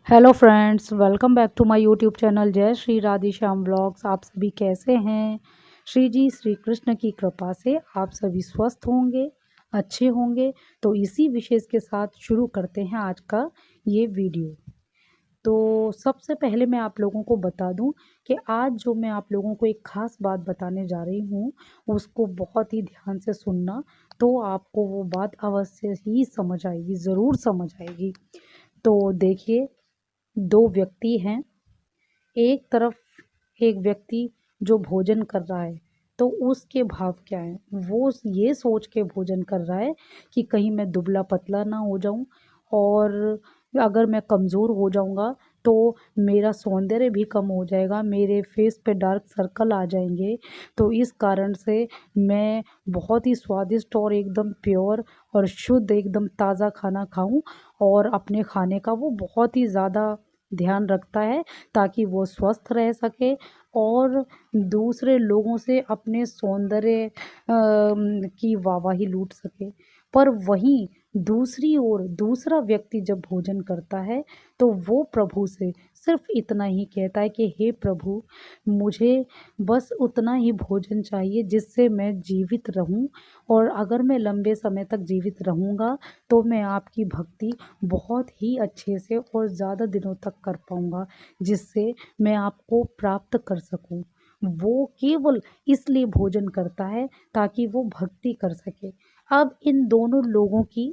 Hello friends, welcome back to my YouTube channel Jai Shri Radhe Shyam blogs. आप सभी कैसे हैं? श्री जी श्री कृष्ण की कृपा से आप सभी स्वस्थ होंगे, अच्छे होंगे। तो इसी विशेष के साथ शुरू करते हैं आज का ये वीडियो। तो सबसे पहले मैं आप लोगों को बता दूं कि आज जो मैं आप लोगों को एक ख़ास बात बताने जा रही हूं, उसको बहुत ही ध्यान से सुनना, तो आपको वो बात अवश्य ही समझ आएगी, ज़रूर समझ आएगी। तो देखिए, दो व्यक्ति हैं। एक तरफ एक व्यक्ति जो भोजन कर रहा है, तो उसके भाव क्या हैं? वो ये सोच के भोजन कर रहा है कि कहीं मैं दुबला पतला ना हो जाऊं, और अगर मैं कमज़ोर हो जाऊंगा तो मेरा सौंदर्य भी कम हो जाएगा, मेरे फेस पे डार्क सर्कल आ जाएंगे। तो इस कारण से मैं बहुत ही स्वादिष्ट और एकदम प्योर और शुद्ध एकदम ताज़ा खाना खाऊं, और अपने खाने का वो बहुत ही ज़्यादा ध्यान रखता है ताकि वो स्वस्थ रह सके और दूसरे लोगों से अपने सौंदर्य की वाहवाही लूट सके। पर वहीं दूसरी ओर दूसरा व्यक्ति जब भोजन करता है, तो वो प्रभु से सिर्फ इतना ही कहता है कि हे प्रभु, मुझे बस उतना ही भोजन चाहिए जिससे मैं जीवित रहूं, और अगर मैं लंबे समय तक जीवित रहूंगा तो मैं आपकी भक्ति बहुत ही अच्छे से और ज़्यादा दिनों तक कर पाऊँगा, जिससे मैं आपको प्राप्त कर सकूँ। वो केवल इसलिए भोजन करता है ताकि वो भक्ति कर सके। अब इन दोनों लोगों की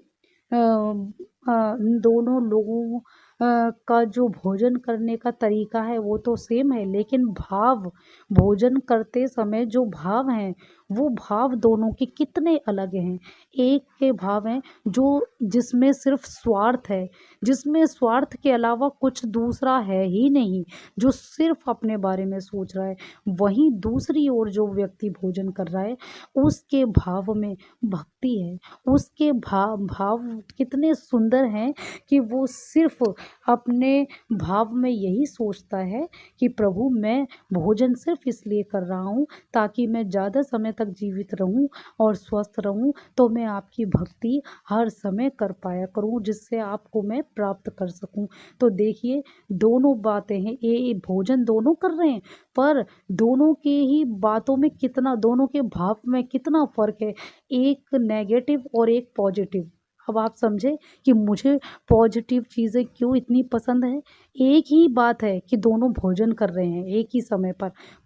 इन दोनों लोगों का जो भोजन करने का तरीका है वो तो सेम है, लेकिन भाव, भोजन करते समय जो भाव हैं, वो भाव दोनों के कितने अलग हैं। एक के भाव हैं जो जिसमें सिर्फ स्वार्थ है, जिसमें स्वार्थ के अलावा कुछ दूसरा है ही नहीं, जो सिर्फ अपने बारे में सोच रहा है। वहीं दूसरी ओर जो व्यक्ति भोजन कर रहा है, उसके भाव में भक्ति है। उसके भाव भाव कितने सुंदर हैं कि वो सिर्फ अपने भाव में यही सोचता है कि प्रभु, मैं भोजन सिर्फ इसलिए कर रहा हूँ ताकि मैं ज़्यादा समय तक जीवित रहूँ और स्वस्थ रहूँ, तो मैं आपकी भक्ति हर समय कर पाया करूँ, जिससे आपको मैं प्राप्त कर सकूँ। तो देखिए, दोनों बातें हैं, ये भोजन दोनों कर रहे हैं, पर दोनों के ही बातों में कितना, दोनों के भाव में कितना फ़र्क है, एक नेगेटिव और एक पॉजिटिव। अब आप समझे कि मुझे पॉजिटिव चीज़ें क्यों इतनी पसंद है। एक ही बात है कि दोनों भोजन कर रहे हैं एक ही समय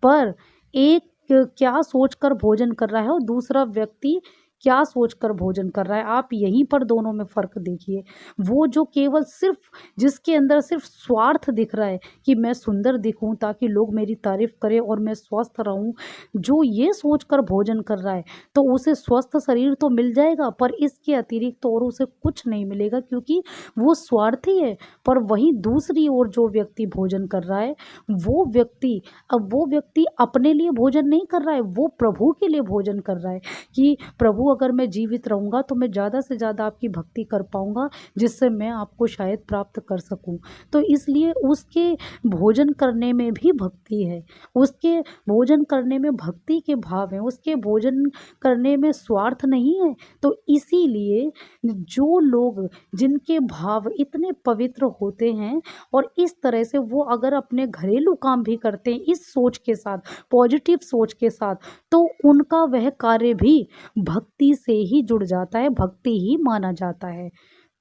पर एक क्या सोचकर भोजन कर रहा है और दूसरा व्यक्ति क्या सोचकर भोजन कर रहा है, आप यहीं पर दोनों में फ़र्क देखिए। वो जो केवल सिर्फ, जिसके अंदर सिर्फ स्वार्थ दिख रहा है कि मैं सुंदर दिखूं ताकि लोग मेरी तारीफ़ करें और मैं स्वस्थ रहूं, जो ये सोचकर भोजन कर रहा है, तो उसे स्वस्थ शरीर तो मिल जाएगा, पर इसके अतिरिक्त तो और उसे कुछ नहीं मिलेगा, क्योंकि वो स्वार्थी है। पर वहीं दूसरी ओर जो व्यक्ति भोजन कर रहा है, वो व्यक्ति, अब वो व्यक्ति अपने लिए भोजन नहीं कर रहा है, वो प्रभु के लिए भोजन कर रहा है कि प्रभु, अगर मैं जीवित रहूँगा तो मैं ज़्यादा से ज़्यादा आपकी भक्ति कर पाऊँगा, जिससे मैं आपको शायद प्राप्त कर सकूँ। तो इसलिए उसके भोजन करने में भी भक्ति है, उसके भोजन करने में भक्ति के भाव हैं, उसके भोजन करने में स्वार्थ नहीं है। तो इसीलिए जो लोग, जिनके भाव इतने पवित्र होते हैं और इस तरह से वो अगर अपने घरेलू काम भी करते हैं इस सोच के साथ, पॉजिटिव सोच के साथ, तो उनका वह कार्य भी भक्ति से ही जुड़ जाता है, भक्ति ही माना जाता है।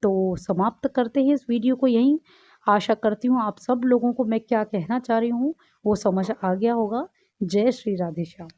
तो समाप्त करते हैं इस वीडियो को यहीं। आशा करती हूँ आप सब लोगों को मैं क्या कहना चाह रही हूँ वो समझ आ गया होगा। जय श्री राधे श्याम।